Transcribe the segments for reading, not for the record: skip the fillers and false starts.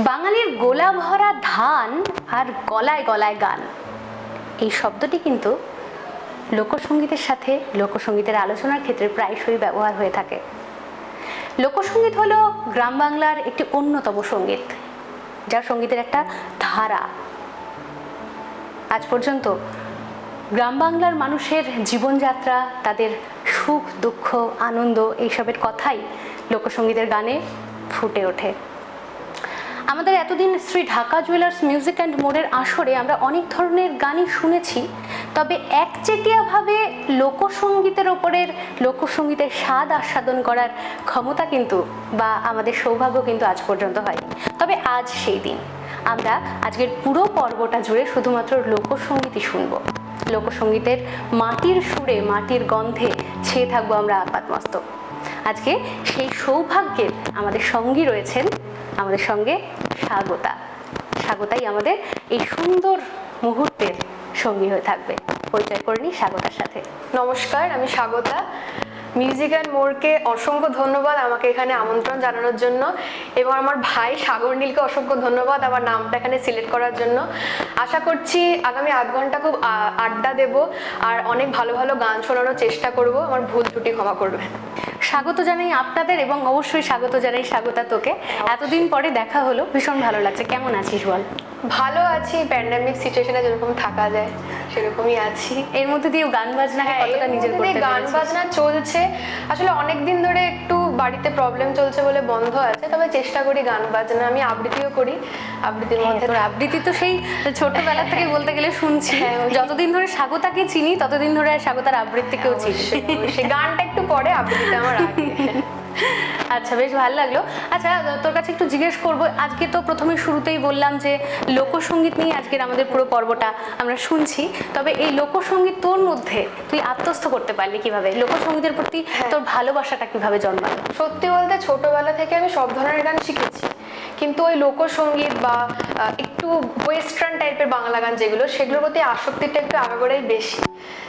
বাঙালির গোলা ভরা ধান আর গলায় গলায় গান, এই শব্দটি কিন্তু লোকসঙ্গীতের সাথে লোকসঙ্গীতের আলোচনার ক্ষেত্রে প্রায়শই ব্যবহার হয়ে থাকে। লোকসঙ্গীত হলো গ্রাম বাংলার একটি অন্যতম সঙ্গীত, যা সঙ্গীতের একটা ধারা। আজ পর্যন্ত গ্রাম বাংলার মানুষের জীবনযাত্রা, তাদের সুখ দুঃখ আনন্দ এইসবের কথাই লোকসঙ্গীতের গানে ফুটে ওঠে। আমাদের এতদিন Shri Dhaka jewellers music and মোরের আসরে আমরা অনেক ধরনের গানই শুনেছি, তবে একচেটিয়াভাবে লোকসঙ্গীতের ওপরের লোকসঙ্গীতের স্বাদ আস্বাদন করার ক্ষমতা কিন্তু বা আমাদের সৌভাগ্য কিন্তু আজ পর্যন্ত হয়নি। তবে আজ সেই দিন, আমরা আজকের পুরো পর্বটা জুড়ে শুধুমাত্র লোকসঙ্গীতই শুনবো। লোকসঙ্গীতের মাটির সুরে মাটির গন্ধে ছেয়ে থাকবো আমরা আপাতমস্তক। আজকে সেই সৌভাগ্যের আমাদের সঙ্গী রয়েছেন, আমাদের সঙ্গে স্বাগতা। স্বাগতাই আমাদের এই সুন্দর মুহূর্তের সঙ্গী হয়ে থাকবে। পরিচয় করে নিই স্বাগতার সাথে। নমস্কার, আমি স্বাগতা। মিউজিক অ্যান্ড মোরকে অসংখ্য ধন্যবাদ আমাকে এখানে আমন্ত্রণ জানানোর জন্য, এবং আমার ভাই সাগর নীলকে অসংখ্য ধন্যবাদ আমার নামটা এখানে সিলেক্ট করার জন্য। আশা করছি আগামী আধ ঘন্টা খুব আড্ডা দেব আর অনেক ভালো ভালো গান শোনানোর চেষ্টা করব। আমার ভুল ত্রুটি ক্ষমা করবেন। স্বাগত জানাই আপনাদের, এবং অবশ্যই স্বাগত জানাই স্বাগতা তোকে। এতদিন পরে দেখা হলো, ভীষণ ভালো লাগছে। কেমন আছিস বল? ভালো আছি, প্যান্ডামিক সিচুয়েশনে যেরকম থাকা যায় সেরকমই আছি। এর মধ্যে দিয়ে গান বাজনা কতটা নিজের করতে পেরেছিস? গান বাজনা চলছে, আসলে অনেক দিন ধরে একটু বাড়িতে প্রবলেম চলছে বলে বন্ধ আছে, তবে চেষ্টা করি গান বাজনা। আমি আবৃত্তিও করি, আবৃত্তির মধ্যে আবৃত্তি তো সেই ছোটবেলা থেকে বলতে গেলে শুনছি। যতদিন ধরে স্বাগতাকে চিনি ততদিন ধরে স্বাগতার আবৃত্তিকেও চিনি। সেই গানটা একটু পরে, আবৃত্তিটা আমার আগে। আচ্ছা, বেশ ভালো লাগলো। আচ্ছা, তোর কাছে একটু জিজ্ঞেস করবো, আজকে তো প্রথমে শুরুতেই বললাম যে লোকসঙ্গীত নিয়ে আজকের আমাদের পুরো পর্বটা আমরা শুনছি, তবে এই লোকসঙ্গীত তোর মধ্যে তুই আত্মস্থ করতে পারলি কিভাবে? লোকসঙ্গীতের প্রতি তোর ভালোবাসাটা কিভাবে জন্মালো? সত্যি বলতে ছোটবেলা থেকে আমি সব ধরনের গান শিখেছি, কিন্তু ওই লোকসঙ্গীত বা একটু ওয়েস্টার্ন টাইপের বাংলা গান যেগুলো, সেগুলোর প্রতি আসক্তিটা একটু আগাগোড়াই বেশি।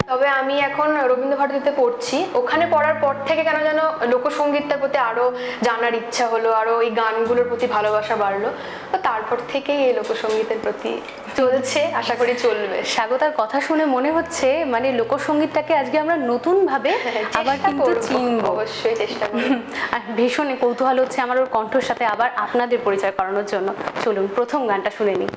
তবে আমি এখন রবীন্দ্রভারতীতে পড়ছি, ওখানে পড়ার পর থেকে কেন যেন লোকসঙ্গীতটার প্রতি আরও জানার ইচ্ছা হলো, আরও এই গানগুলোর প্রতি ভালোবাসা বাড়লো। তো তারপর থেকেই এই লোকসঙ্গীতের প্রতি চলছে, আশা করি চলবে। স্বাগতার কথা শুনে মনে হচ্ছে মানে লোকসঙ্গীতটাকে আজকে আমরা নতুন ভাবে আবার কিন্তু চিনবো। অবশ্যই চেষ্টা করব। আর ভীষণ কৌতূহল হচ্ছে আমার ওর কণ্ঠর সাথে আবার আপনাদের পরিচয় করানোর জন্য। চলুন প্রথম গানটা শুনে নিই।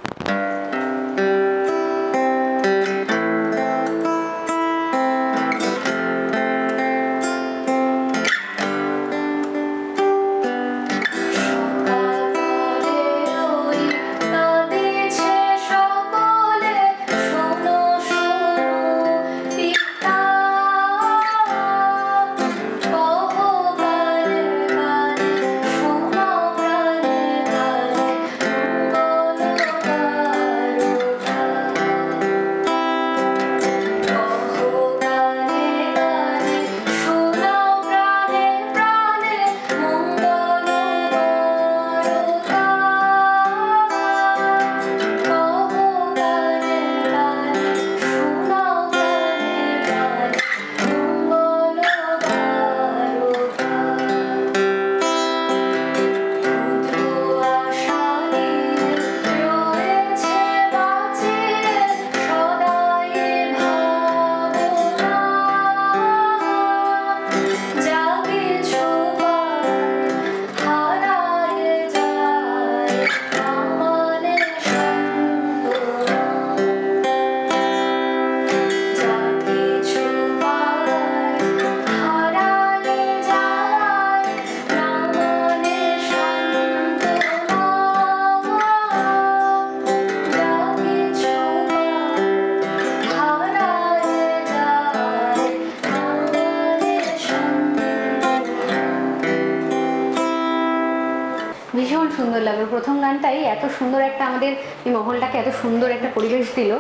ভীষণ সুন্দর লাগলো প্রথম গানটাই, এত সুন্দর একটা আমাদের এই মহলটাকে এত সুন্দর একটা পরিবেশ দিল,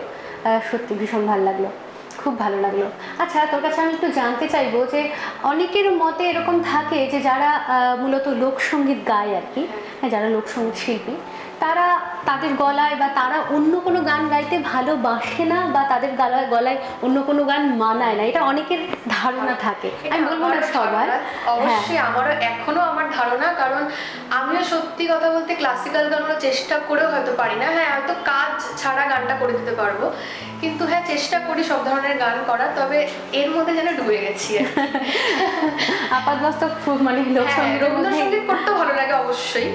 সত্যি ভীষণ ভালো লাগলো, খুব ভালো লাগলো। আচ্ছা, তোর কাছে আমি একটু জানতে চাইবো যে অনেকের মতে এরকম থাকে যে যারা মূলত লোকসঙ্গীত গায় আর কি, যারা লোকসঙ্গীত শিল্পী, তারা তাদের গলায় বা তারা অন্য কোনো গান গাইতে ভালোবাসে না, বা তাদের গলায় গলায় অন্য কোনো গান মানায় না, এটা অনেকের ধারণা থাকে। আমি বলবো না সবার, অবশ্যই আমারও এখনো আমার ধারণা, কারণ আমিও সত্যি কথা বলতে ক্লাসিক্যাল গানগুলো চেষ্টা করেও হয়তো পারি না। হ্যাঁ, হয়তো কাজ ছাড়া গানটা করে দিতে পারবো, কিন্তু হ্যাঁ চেষ্টা করি সব ধরনের গান করার, তবে এর মধ্যে যেন ডুবে গেছি আর কি। আপাতবাস্তব মানে লোকসঙ্গীতের মধ্যে রবীন্দ্রসঙ্গীত করতেও ভালো লাগে অবশ্যই,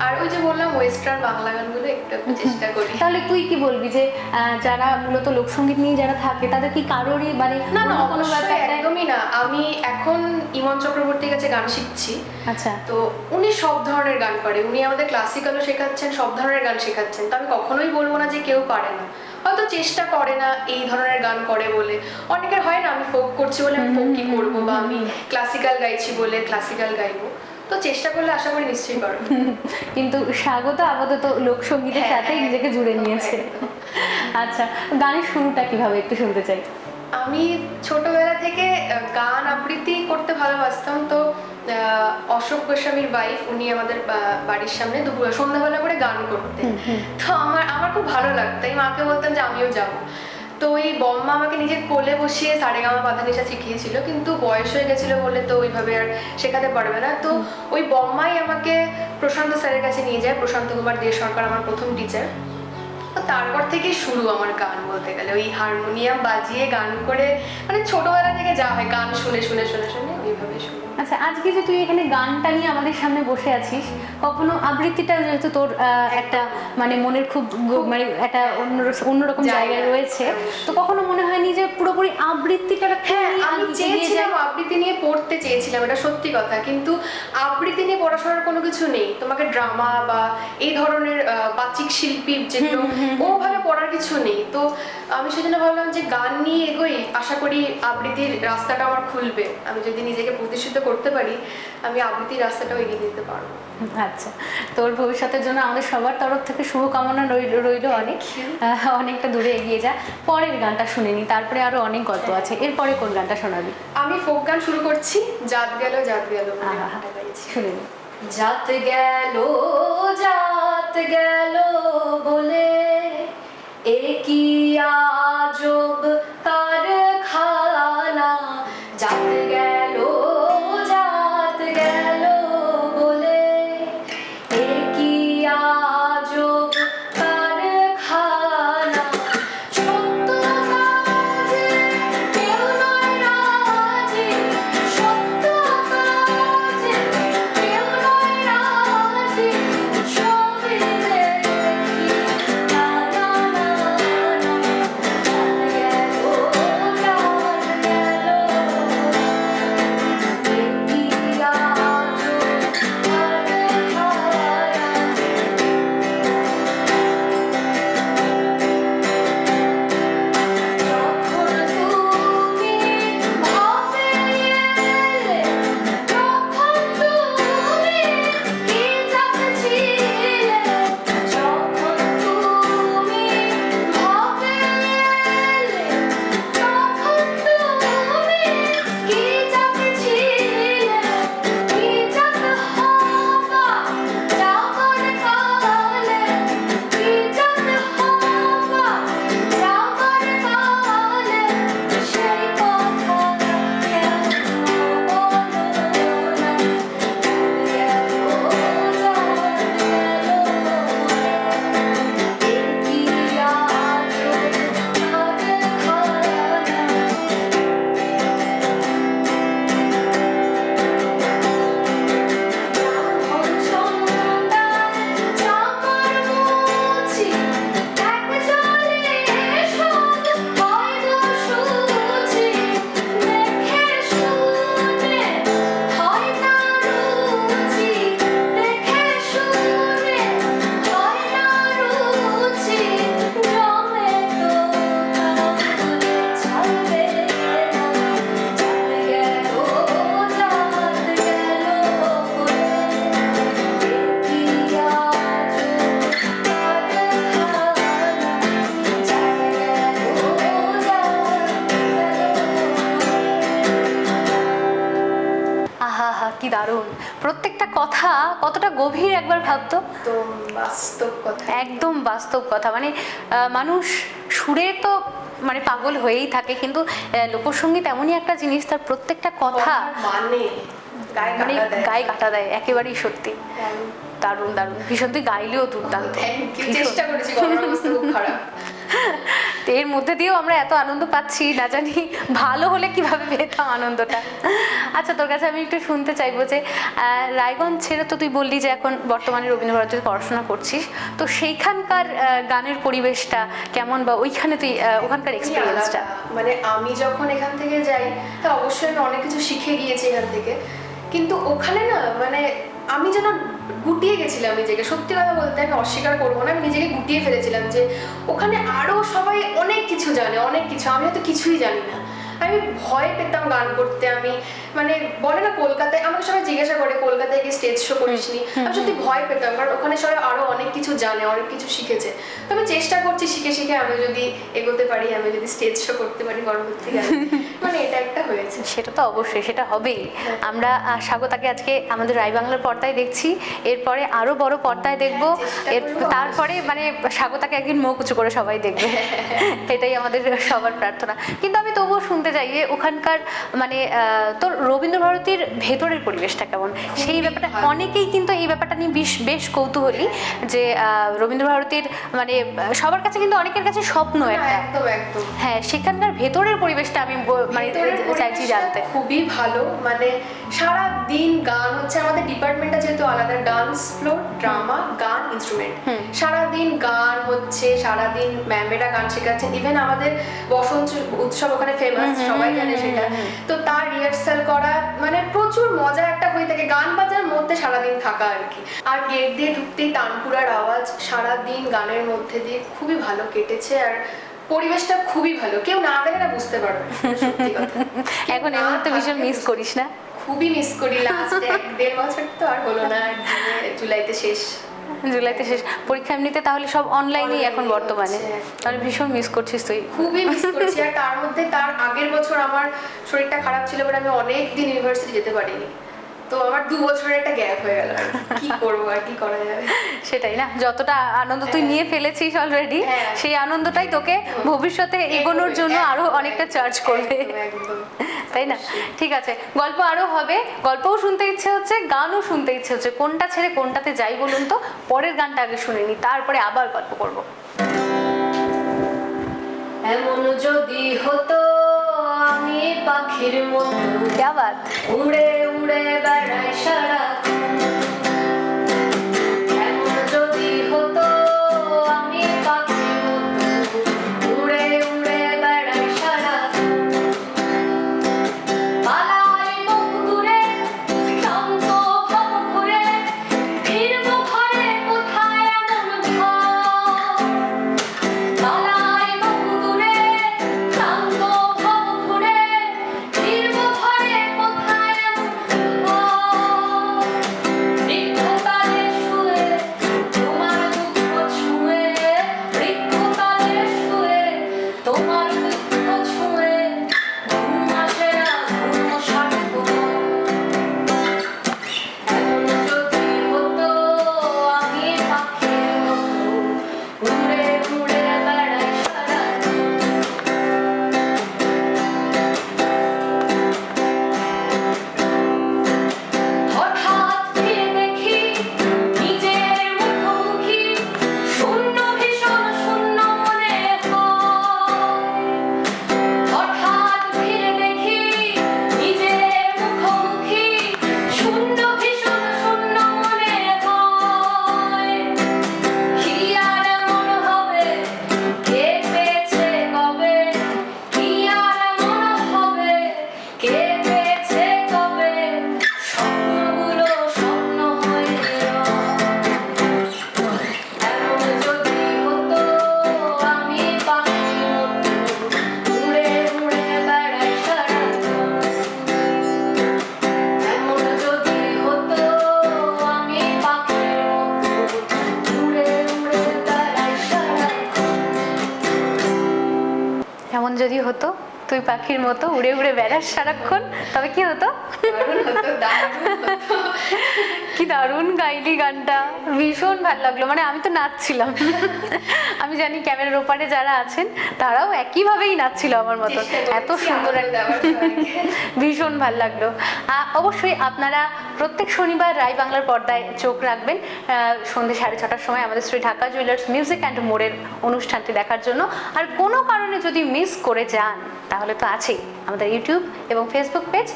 আর ওই যে বললাম ওয়েস্টার্ন বাংলা গানগুলো একটু একটু চেষ্টা করি। তাহলে তুই কি বলবি যে যারা মূলত লোকসঙ্গীত নিয়ে যারা থাকে তাদের কি কারোরই মানে না না, অন্য কোনো অবশ্যই ব্যাপারটা? একদমই না। আমি এখন ইমন চক্রবর্তীর কাছে গান শিখছি। আচ্ছা। তো উনি সব ধরনের গান পারে, উনি আমাদের ক্লাসিক্যালও শেখাচ্ছেন, সব ধরনের গান শেখাচ্ছেন। তো আমি কখনোই বলবো না যে কেউ পারে না, হয়তো চেষ্টা করে না এই ধরনের গান করে বলে। অনেকের হয় না, আমি ফোক করছি বলে আমি ফোকই করবো, বা আমি ক্লাসিক্যাল গাইছি বলে ক্লাসিক্যাল গাইবো। তো চেষ্টা করলে আশা করি নিশ্চয়ই পারবো। কিন্তু স্বাগত আপাতত লোকসঙ্গীতের সাথেই নিজেকে জুড়ে নিয়েছে। আচ্ছা, গানের শুরুটা কিভাবে একটু শুনতে চাই। আমি ছোটবেলা থেকে গান আবৃত্তি করতে ভালোবাসতাম। তো অশোক গোস্বামীর ওয়াইফ, উনি আমাদের বাড়ির সামনে দুপুর সন্ধ্যাবেলা করে গান করতেন। তো আমার খুব ভালো লাগতো, আমি মাকে বলতাম যে আমিও যাবো। তো ওই বম্মা আমাকে নিজের কোলে বসিয়ে সারেগামা পাধানিসা শিখিয়েছিল, কিন্তু বয়স হয়ে গেছিলো বলে তো ওইভাবে আর শেখাতে পারবে না। তো ওই বম্মাই আমাকে প্রশান্ত স্যারের কাছে নিয়ে যায়। প্রশান্ত কুমার দে সরকার আমার প্রথম টিচার। তো তারপর থেকেই শুরু আমার গান বলতে গেলে, ওই হারমোনিয়াম বাজিয়ে গান করে, মানে ছোটবেলা থেকে যা হয় গান শুনে শুনে শুনে শুনে ওইভাবে শুরু। আচ্ছা, আজকে যে তুই এখানে গানটা নিয়ে আমাদের সামনে বসে আছিস, কখনো আবৃত্তিটা যেহেতু তোর একটা মানে মনের খুব মানে একটা অন্যরকম জায়গায় রয়েছে, তো কখনো মনে হয়নি যে পুরোপুরি আবৃত্তিটা? হ্যাঁ, আমি চেয়েছিলাম আবৃত্তি নিয়ে পড়তে চেয়েছিলাম, এটা সত্যি কথা, কিন্তু আবৃত্তি নিয়ে পড়াশোনার কোনো কিছু নেই। তোমাকে ড্রামা বা এই ধরনের বাচিক শিল্পী যেগুলো ওভাবে পড়ার কিছু নেই। তো আমি সেজন্য ভাবলাম যে গান নিয়ে এগোই, আশা করি আবৃত্তির রাস্তাটা আমার খুলবে। আমি যদি নিজেকে প্রতিষ্ঠিত করতে পারি, আমি আবৃত্তির রাস্তাটাও এগিয়ে দিতে পারবো। আচ্ছা, তোর ভবিষ্যতের জন্য আমাদের সবার তরফ থেকে শুভকামনা রইল অনেক। অনেকটা দূরে এগিয়ে যা। পরের গানটা শুনে নি, তারপরে আরো অনেক গল্প আছে। এরপরে কোন গানটা শোনাবি? আমি ফোক গান শুরু করছি, জাত গেল জাত গেল। শুনে নি। জাত গেল জাত গেল বলে এ কি আজব কারখানা, জাত গেল জাত গেল বলে এ কি আজব কারখানা, সত্য কাজে কেউ নয় রাজি, সত্য কাজে কেউ নয় রাজি, সবই দেখি না না না না, জাত গেল প্রত্যেকটা কথা কতটা গভীর একবার ভাবতো। তো বাস্তব কথা, একদম বাস্তব কথা, মানে মানুষ সুরে তো মানে পাগল হয়েই থাকে, কিন্তু লোকসঙ্গীত এমনই একটা জিনিস, তার প্রত্যেকটা কথা মানে গায়ে মানে কাটা দেয়। গায়ে কাটা দেয়, একেবারেই সত্যি। দারুণ দারুণ, ভীষণ, তুই গাইলেও দুর্দান্ত। Thank you, ভীষণ। চেষ্টা করেছি, গলার অবস্থা খুব খারাপ। তো এর মধ্যে দিয়েও আমরা এত আনন্দ পাচ্ছি, না জানি ভালো হলে কিভাবে পেতাম আনন্দটা। আচ্ছা, তোর কাছে আমি একটু শুনতে চাইবো যে রায়গঞ্জ ছেড়ে তো তুই বললি যে এখন বর্তমানে রবীন্দ্রভারতীতে পড়াশোনা করছিস, তো সেইখানকার গানের পরিবেশটা কেমন, বা ওইখানে তুই ওখানকার এক্সপিরিয়েন্সটা? মানে আমি যখন এখান থেকে যাই, তা অবশ্যই আমি অনেক কিছু শিখে গিয়েছি এখান থেকে, কিন্তু ওখানে না মানে আমি যেন গুটিয়ে গেছিলাম নিজেকে। সত্যি কথা বলতে আমি অস্বীকার করবো না, আমি নিজেকে গুটিয়ে ফেলেছিলাম যে ওখানে আরো সবাই অনেক কিছু জানে, অনেক কিছু, আমি হয়তো কিছুই জানি না। আমি ভয় পেতাম গান করতে। আমি মানে বলে না কলকাতায়, আমাকে সবাই জিজ্ঞাসা করে কলকাতায় গিয়ে স্টেজ শো করিসনি, আমি সত্যি ভয় পেতাম, কারণ ওখানে সবাই আরো অনেক কিছু জানে, অনেক কিছু শিখেছে। তো আমি চেষ্টা করছি শিখে শিখে আমি যদি এগোতে পারি, আমি যদি স্টেজ শো করতে পারি পরবর্তীকালে, মানে এটা একটা হয়েছে। সেটা তো অবশ্যই, সেটা হবেই। আমরা স্বাগতাকে আজকে আমাদের রায় বাংলার পর্দায় দেখছি, এরপরে আরো বড় পর্দায় দেখবো, এর তারপরে মানে স্বাগতাকে একদিন মুখ উঁচু করে সবাই দেখবে, এটাই আমাদের সবার প্রার্থনা। কিন্তু আমি তবুও শুনতে চাই যে ওখানকার মানে তোর রবীন্দ্রভারতীর ভেতরের পরিবেশটা কেমন, সেই ব্যাপারটা অনেকেই কিন্তু এই ব্যাপারটা নিয়ে বেশ কৌতূহলী, যে রবীন্দ্রভারতীর মানে সবার কাছে কিন্তু অনেকের কাছে স্বপ্ন একটা। একদম একদম। হ্যাঁ, সেখানকার ভেতরের পরিবেশটা আমি মানে চাইছি জানতে। খুবই ভালো, মানে সারা দিন গান হচ্ছে। আমাদের ডিপার্টমেন্টটা যেহেতু আলাদা, ডান্স ফ্লোর, ড্রামা, গান, ইনস্ট্রুমেন্ট, সারা দিন গান হচ্ছে, সারা দিন ম্যামেরা গান শেখাচ্ছেন। ইভেন আমাদের বসন্ত উৎসব ওখানে ফেমাস, সবাই জানে সেটা। তো তার রিহার্সাল করা, মানে প্রচুর মজা একটা হয়ে থাকে, গান বাজার মধ্যে সারাদিন থাকা আর কি। আর গেট দিয়ে ঢুকতেই তানপুরার আওয়াজ, সারাদিন গানের মধ্যে দিয়ে খুবই ভালো কেটেছে। আর পরিবেশটা খুবই ভালো, কেউ না গেলে না বুঝতে পারবে, সত্যি কথা। এখন এই মুহূর্তে ভীষণ মিস করিস না? খুবই মিস করি। লাস্ট 1-1.5 বছর তো আর হলো না, জুলাইতে শেষ। জুলাইতে শেষ পরীক্ষা, এমনিতে তাহলে সব অনলাইনেই এখন বর্তমানে, তাহলে ভীষণ মিস করছিস তুই? খুবই মিস করছি। আর তার মধ্যে তার আগের বছর আমার শরীরটা খারাপ ছিল বলে আমি অনেক দিন ইউনিভার্সিটি যেতে পারিনি, তো আমার 2 বছরের একটা গ্যাপ হয়ে গেল। কি করবো, আর কি করা যাবে। সেটাই না, যতটা আনন্দ তুই নিয়ে ফেলেছিস অলরেডি, সেই আনন্দটাই তোকে ভবিষ্যতে এগোনোর জন্য আরো অনেকটা চার্জ করবে, তাই না? ঠিক আছে, গল্প আরো হবে, গল্পও শুনতে ইচ্ছে হচ্ছে, গানও শুনতে ইচ্ছে হচ্ছে, কোনটা ছেড়ে কোনটাতে যাই বলুন তো? পরের গানটা আগে শুনে নি, তারপরে আবার গল্প করব। এমন যদি হতো আমি পাখির মতো, क्या बात, উড়ে উড়ে বেড়াই সারাক্ষণ। এমন যদি হতো আমি পাখির মতো, উড়ে উড়ে বেড়াই সারাক্ষণ। পালাই মুখ দূরে, ক্লান্ত ভাব ঘুরে, ফিরবো ঘরে কোথায় এমন ঘর। পালাই মুখ দূরে, ক্লান্ত ভাব ঘুরে, ফিরবো ঘরে কোথায় এমন ঘর। বৃক্ষতলে শুয়ে তোমার দুঃখ ছুঁয়ে, বৃক্ষতলে শুয়ে তোমার দুঃখ ছুঁয়ে, ঘুম আসে না, ঘুম সার্থক। এমন যদি হতো আমি পাখির মতো, উড়ে উড়ে বেড়াই সারাদিন। হঠাৎ ফিরে দেখি নিজের মুখোমুখি, শূন্য ভীষণ শূন্য মনে হয়। হঠাৎ ফিরে দেখি নিজের মুখোমুখি, শূন্য ভীষণ শূন্য মনে হয়। কি আর এমন হবে, কে পেয়েছে কবে, কি আর এমন হবে, কে পেয়েছে কবে, স্বপ্নগুলো স্বপ্ন হয়ে রয়। এমন যদি হতো আমি পাখির মতো, উড়ে উড়ে বেড়াই সারাক্ষণ। এমন যদি হতো আমি পাখির মতো, উড়ে উড়ে বেড়াই সারাক্ষণ। এমন যদি হতো তুই পাখির মতো উড়ে উড়ে বেড়াস সারাক্ষণ, তবে কি হতো? দারুণ হতো, দারুণ হতো। কি দারুণ গাইলি গানটা, ভীষণ ভালো লাগলো। মানে আমি তো নাচছিলাম। আমি জানি ক্যামেরার ওপারে যারা আছেন তারাও একইভাবেই নাচছিল আমার মতো। চেষ্টা এত করেছি সুন্দর আনন্দ একটা দেওয়ার সবাইকে। ভীষণ ভালো লাগলো। অবশ্যই আপনারা প্রত্যেক শনিবার রাই বাংলার পর্দায় চোখ রাখবেন সন্ধ্যে 6:30টার সময় আমাদের Shri Dhaka jewellers music and মোড়ের অনুষ্ঠানটি দেখার জন্য। আর কোনো কারণে যদি মিস করে যান তাহলে তো আছেই আমাদের ইউটিউব এবং ফেসবুক পেজ।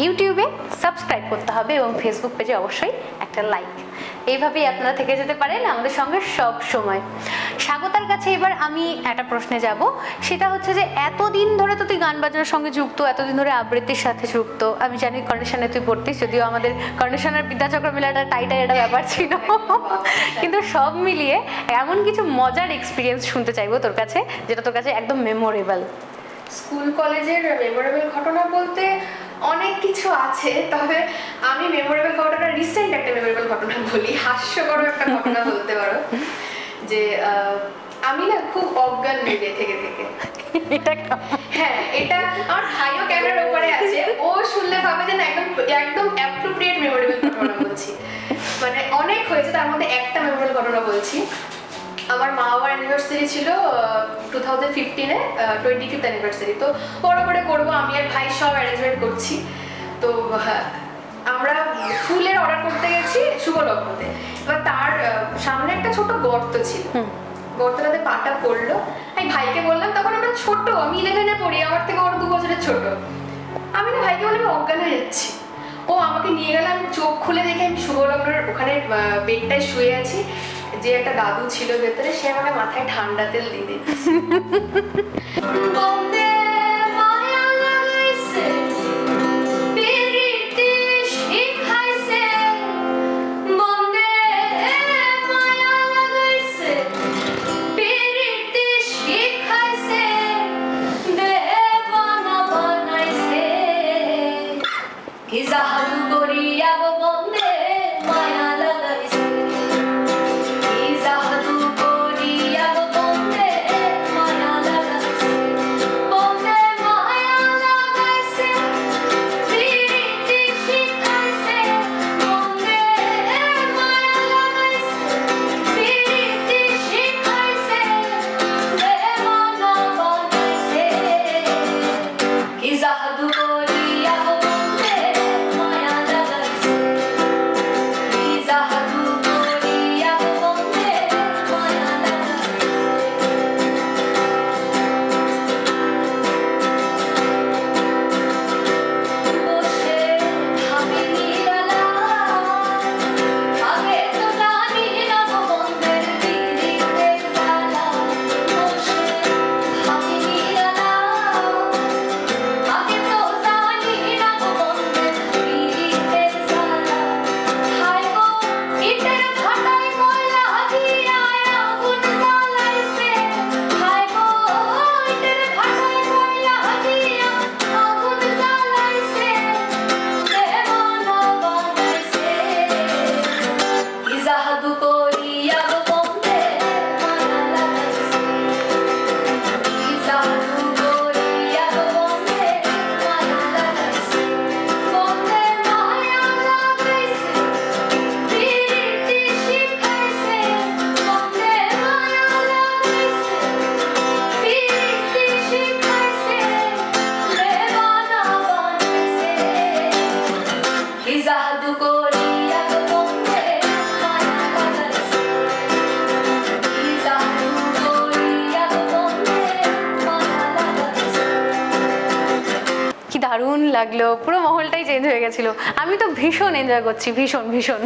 ইউটিউবে সাবস্ক্রাইব করতে হবে এবং ফেসবুক পেজে অবশ্যই একটা লাইক। এইভাবেই আপনারা থেকে যেতে পারেন আমাদের সঙ্গে সব সময়। স্বাগতার কাছে এবার আমি একটা প্রশ্নে যাব, সেটা হচ্ছে যে এতদিন ধরে তো তুই গান বাজনার সঙ্গে যুক্ত, এতদিন ধরে আবৃত্তির সাথে যুক্ত। আমি জানি কন্ডিশনে তুই পড়তিস, যদিও আমাদের কন্ডিশনার বিদ্যাচক্র মিলে একটা টাইটাই একটা ব্যাপার ছিল, কিন্তু সব মিলিয়ে এমন কিছু মজার এক্সপিরিয়েন্স শুনতে চাইবো তোর কাছে, যেটা তোর কাছে একদম মেমোরেবল। স্কুল কলেজের মেমোরেবল ঘটনা বলতে অনেক কিছু আছে, তবে আমি মেমোরেবল ঘটনা, রিসেন্ট একটা মেমোরেবল ঘটনা বলি, হাস্যকর একটা ঘটনা বলতে পারো। যে আমি না খুব অজ্ঞান হয়ে যাই থেকে থেকে। এটা হ্যাঁ, এটা আমার ভাইও ক্যামেরার উপরে আছে, ও শুনলে ভাবে যে না একদম একদম অ্যাপ্রোপ্রিয়েট মেমোরেবল ঘটনা বলছি। মানে অনেক হয়েছে, তার মধ্যে একটা মেমোরেবল ঘটনা বলছি। আমার মা বাবার অ্যানিভার্সারি ছিল 2015-এ, 25th অ্যানিভার্সারি। তো বড় করে করবো, আমি আর ভাই সব অ্যারেঞ্জমেন্ট করছি। তো আমরা ফুলের অর্ডার করতে গেছি শুভলগ্নতে। এবার তার সামনে একটা ছোট গর্ত ছিল, গর্তটাতে পাটা পড়লো। আমি ভাইকে বললাম, তখন আমরা ছোট, আমি 11-এ পড়ি, আমার থেকে ওর 2 বছরের ছোট। আমি না ভাইকে বলে আমি অজ্ঞান হয়ে যাচ্ছি। ও আমাকে নিয়ে গেলে, আমি চোখ খুলে দেখে আমি শুভলগ্নের ওখানে বেডটায় শুয়ে আছি। যে একটা দাদু ছিল ভেতরে, সে আমাকে মাথায় ঠান্ডা তেল দিয়ে দিচ্ছে। বন্দে মায়া লাগাইছে পিরিতি শিখাইছে বন্দে মায়া লাগাইছে পিরিতি শিখাইছে দেবানা বানাইছে কি জাদু করিয়া গো বন্দে মায়া লাগাইছে কি জাদু করিয়া গো বন্দে মায়া লাগাইছে বন্দে মায়া লাগাইছে প্রীতি শিখাইছে বন্দে মায়া লাগাইছে প্রীতি শিখাইছে দেবানা বানাইছে কি জাদু করিয়া গো বন্দে মায়া লাগাইছে কি জাদু করিয়া গো বন্দে মায়া লাগাইছে বসে ভাবি নিরালায় আগে তো জানি না গো বন্দের পিরিতের জ্বালা বসে ভাবি নিরালায় আগে তো জানি না গো বন্দের পিরিতের জ্বালা হায় গো ইটের ভাটায় কয়লা দিয়া আগুন জ্বালাইছে হায় গো ইটের ভাটায় কয়লা দিয়া আগুন জ্বালাইছে দেবানা বানাইছে কি জাদু করিয়া গো বন্দে মায়া লাগাইছে কি জাদু করিয়া গো বন্দে মায়া লাগাইছে বন্দে মায়া লাগাইছে প্রীতি শিখাইছে বন্দে মায়া লাগাইছে প্রীতি শিখাইছে দেবানা বানাইছে কি জাদু করিয়া গো বন্দে মায়া লাগাইছে কি জাদু করিয়া গো বন্দে মায়া লাগাইছে কি দারুণ লাগলো, পুরো মহলটাই চেঞ্জ হয়ে গেছিল। আমি তো ভীষণ এনজয় করছি, ভীষণ ভীষণ।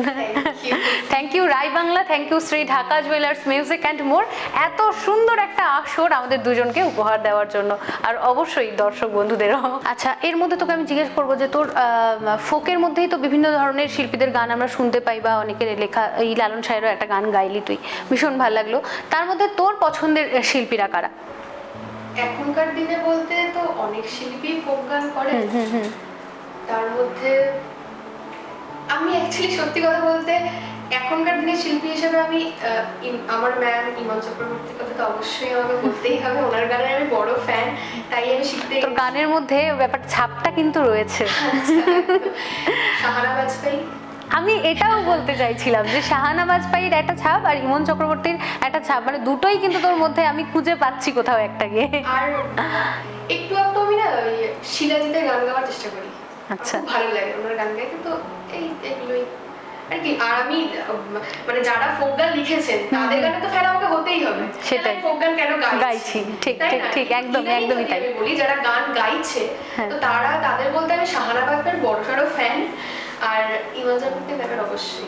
Thank you Rai Bangla, thank you Shri Dhaka jewellers music and more, এত সুন্দর একটা আসর আমাদের দুজনকে উপহার দেওয়ার জন্য, আর অবশ্যই দর্শক বন্ধুদেরও। আচ্ছা, এর মধ্যে তোকে আমি জিজ্ঞেস করবো যে তোর ফোকের মধ্যেই তো বিভিন্ন ধরনের শিল্পীদের গান আমরা শুনতে পাই, বা অনেকের লেখা, এই লালন সাহেরও একটা গান গাইলি তুই, ভীষণ ভালো লাগলো। তার মধ্যে তোর পছন্দের শিল্পীরা কারা? এখনকার দিনে বলতে তো অনেক শিল্পী ফোক গান করে, তার মধ্যে আমি অ্যাকচুয়ালি সত্যি কথা বলতে এখনকার দিনে শিল্পী হিসেবে আমি আমার ম্যাম ইমন চক্রবর্তীর কথা তো অবশ্যই আমাকে বলতেই হবে, ওনার গানের আমি বড় ফ্যান, তাই আমি শিখতে তোর গানের মধ্যে ব্যাপার ছাপটা কিন্তু রয়েছে। সাহারা বাজপেয়ী। আমি এটাও বলতে চাইছিলাম যে শাহানা বাজপেয়ীর একটা ছাপ আর ইমন চক্রবর্তীর একটা ছাপ, মানে দুটোই কিন্তু তোর মধ্যে আমি খুঁজে পাচ্ছি কোথাও একটা গিয়ে। আর একটু আমি না ওই শিলাজিতের গান গাওয়ার চেষ্টা করি। আচ্ছা। খুব ভালো লাগে ওনার গান গাইতে, তো এগুলোই আর কি। আর আমি মানে যারা ফোক গান লিখেছেন তাদের গানে তো ফ্যান আমাকে হতেই হবে, সেটাই। ফোক গান কেন গাইছি, ঠিক তাই ঠিক না? ঠিক, একদমই ইদানিং একদমই যদি তাই। আমি বলি যারা গান গাইছে, হ্যাঁ। তো তাদের বলতে আমি শাহানা বাজপেয়ীর বড়সড় ফ্যান, আর ইমন চক্রবর্তীর ব্যাপার অবশ্যই।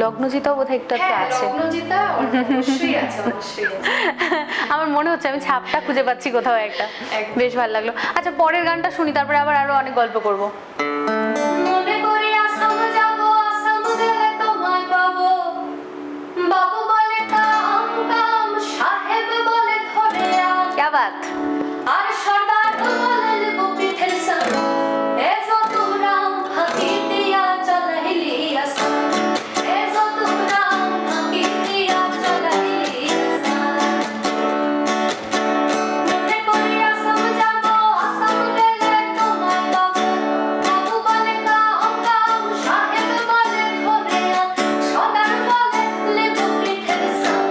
লগ্নজিতাও বোধহয় একটু একটু হ্যাঁ, আছে। লগ্নজিতা অবশ্যই আছে, অবশ্যই আছে। আমার মনে হচ্ছে আমি ছাপটা খুঁজে পাচ্ছি কোথাও একটা। একদম। বেশ ভালো লাগলো। আচ্ছা, পরের গানটা শুনি, তারপরে আবার আরো অনেক গল্প করব। মনে করি আসাম যাব, আসাম গেলে তোমায় পাবো। বাবু বলে কাম কাম, সাহেব বলে ধরে আন। क्या बात। আর সর্দার বলে লিবো পিঠের সাম। এ যত রাম ফাঁকি দিয়া চলাইলি আসাম। এ যত রাম ফাঁকি দিয়া চলাইলি আসাম। মনে করি আসাম যাব, আসাম গেলে তোমায় পাবো। বাবু বলে কাম কাম, সাহেব বলে ধরে আন। সর্দার বলে লিবো পিঠের সাম।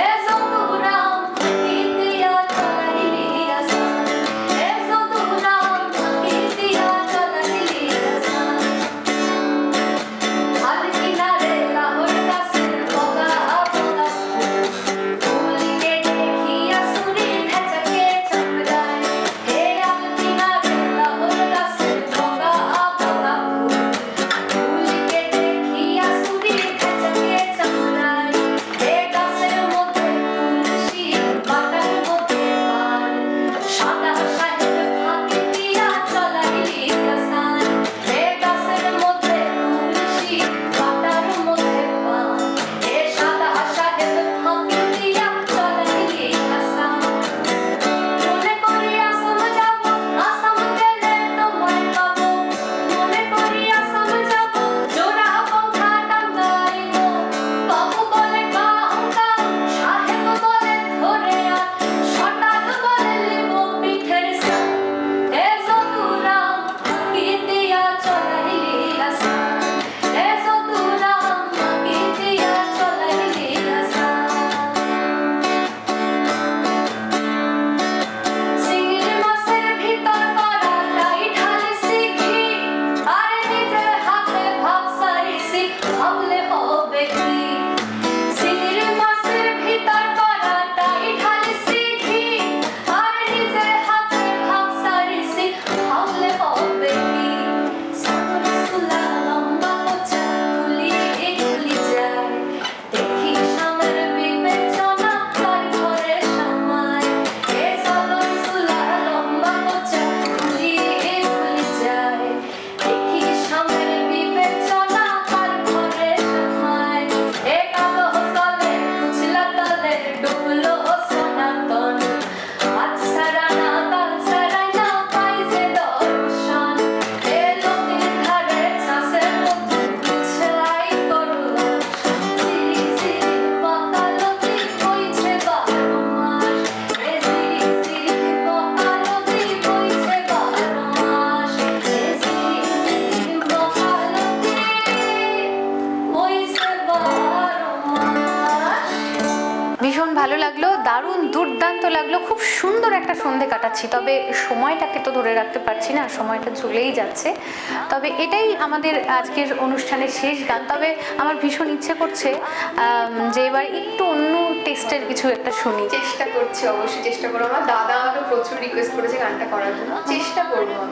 এ যত রাম ফাঁকি দিয়া চলাইলি আসাম। এ যত রাম ফাঁকি দিয়া চলাইলি আসাম। আর কিনারে লাহোর গাছের বগা বগা ফুলকে দেখিয়া সুরে ভেজাকে চমড়ায়। হে আর কিনারে লাহোর গাছের বগা বগা ফুলকে দেখিয়া সুরে ভেজাকে চমড়ায়। হে গাছের মধ্যে তুলসী, পাতার মধ্যে পান। সাদা সাহেব ফাঁকি দিয়া চলাইলি আসান। হে গাছের মধ্যে তুলসী, পাতার মধ্যে পান। হে সাদা সাহেব ফাঁকি দিয়া চলাইলি আসান। মনে করি আসাম যাব, আসাম গেলে তোমায় পাবো। মনে করি আসাম যাব, জোড়া পঙ্খা টাঙ্গাইব। বাবু বলে কাম কাম, সাহেব বলে ধরে আন। সর্দার বলে লিবো পিঠের সাম। এ যত রাম ফাঁকি দিয়া চলাইলি আসান। এ যত রাম ফাঁকি দিয়া চলাইলি আসান। চিংড়ি মাছের ভিতর কড়াটাই ঢালিসি ঘি। আর নিজের হাতে ভাব সারিসি, ভাবলে হবে কি? চিংড়ি মাছের ভিতর কড়াটাই ঢালিসি ঘি। আর নিজের হাতে ভাব সারিসি, ভাবলে হবে কি? সাগর সুলা লম্বা মোচা ফুলিয়ে গুলি যায়। দেখি সামের বিবেচনা তার ঘরে সামায়। এ সাগর সুলা লম্বা মোচা ফুলিয়ে গুলি যায়। দেখি সামের বিবেচনা তার ঘরে সামায়। এ কালো তলে উছলা তলে ডুবলো সনাতন। হাত ছাড়া না তাল ছাড়া না পাই যে দর্শন। এ নদীর ধারে ছাঁচের মতো উছলাই করলো। সিরি সিরি পাতা নদী বইছে 12 মাস। এ সিরি সিরি পাতা নদী বইছে 12 মাস। এ সিরি সিরি পাতা নদী বইছে 12 মাস। ভীষণ ভালো লাগলো, দারুণ দুর্দান্ত লাগলো, খুব সুন্দর একটা সন্ধে কাটাচ্ছি। তবে সময়টাকে তো ধরে রাখতে পারছি না, সময়টা চলেই যাচ্ছে। তবে এটাই আমাদের আজকের অনুষ্ঠানের শেষ গান। তবে আমার ভীষণ ইচ্ছে করছে যে এবার একটু অন্য টেস্টের কিছু একটা শুনি। চেষ্টা করছি, অবশ্যই চেষ্টা করবো। আমার দাদা আমাকে প্রচুর রিকোয়েস্ট করেছে গানটা করার জন্য, চেষ্টা করবো আমি।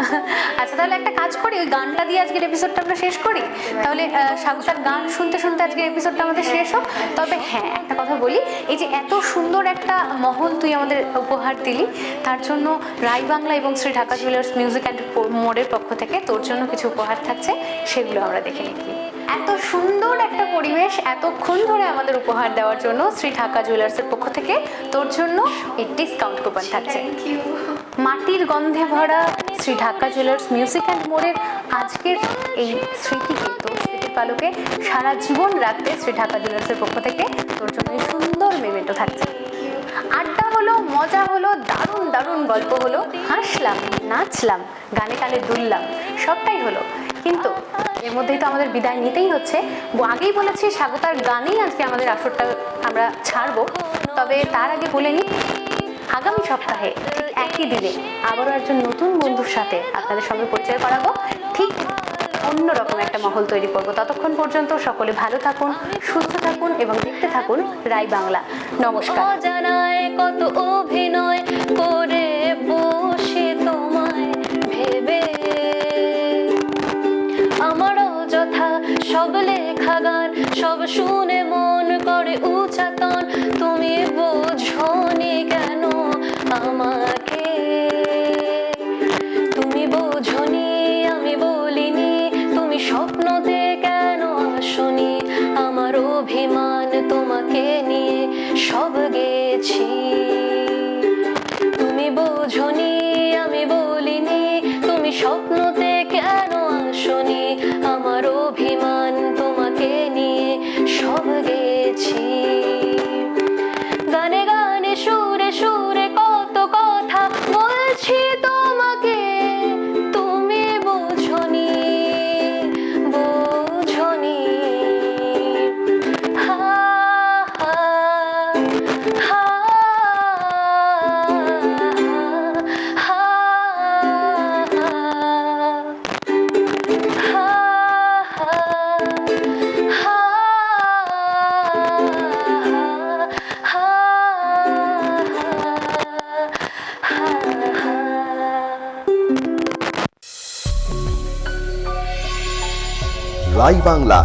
আচ্ছা, তাহলে একটা কাজ করি, ওই গানটা দিয়ে আজকের এপিসোডটা আমরা শেষ করি। তাহলে স্বাগতার গান শুনতে শুনতে আজকের এপিসোডটা আমাদের শেষ হোক। তবে হ্যাঁ, একটা কথা বলি, এই যে এত সুন্দর একটা মহল তুই আমাদের উপহার দিলি, তার জন্য রাই বাংলা এবং Shri Dhaka jewellers music and মোড়ের পক্ষ থেকে তোর জন্য কিছু উপহার থাকছে, সেগুলো আমরা দেখে নিচ্ছি। এত সুন্দর একটা পরিবেশ এতক্ষণ ধরে আমাদের উপহার দেওয়ার জন্য শ্রী ঢাকা জুয়েলার্সের পক্ষ থেকে তোর জন্য এই ডিসকাউন্ট কুপন থাকছে। Thank you. মাটির গন্ধে ভরা Shri Dhaka jewellers music and মোড়ের আজকের এই স্মৃতিকে, তোর স্মৃতিকে প্রতিপালকে সারা জীবন রাখতে শ্রী ঢাকা জুয়েলার্সের পক্ষ থেকে তোর জন্য এই সুন্দর মেমেন্টো থাকছে। আড্ডা হলো, মজা হলো, দারুণ দারুণ গল্প হলো, হাসলাম, নাচলাম, গানে গানে দুললাম, সবটাই হলো। কিন্তু এর মধ্যেই তো আমাদের বিদায় নিতেই হচ্ছে। আগেই বলেছি স্বাগতার গানেই আজকে আমাদের আসরটা আমরা ছাড়বো। তবে তার আগে বলে নিই, আগামী সপ্তাহে ঠিক একই দিনে আবারও একজন নতুন বন্ধুর সাথে আপনাদের সঙ্গে পরিচয় করাবো। ঠিক অন্যরকম একটা মহল তৈরি করবো। ততক্ষণ পর্যন্ত সকলে ভালো থাকুন, সুস্থ থাকুন এবং দেখতে থাকুন রাই বাংলা। নমস্কার। অজানায় কত অভিনয় করে বসে তোমায় ভেবে, আমার অযথা সব লেখা গান সব শুনে মন করে উচাটন। তুমি বোঝনি কেন আমাকে, তুমি বোঝনি আমি বলিনি, তুমি স্বপ্নতে কেন আসনি, আমার অভিমান তোমাকে নিয়ে সব গেছি। তুমি বোঝনি আমি বলিনি, তুমি স্বপ্নতে কেন আসনি, আমার অভিমান তোমাকে নিয়ে সব গেছি। গানে গানে সুরে সুরে কত কথা বলছি তোমাকে, তুমি বোঝনি বোঝনি। হা হা হা হা রাই বাংলা।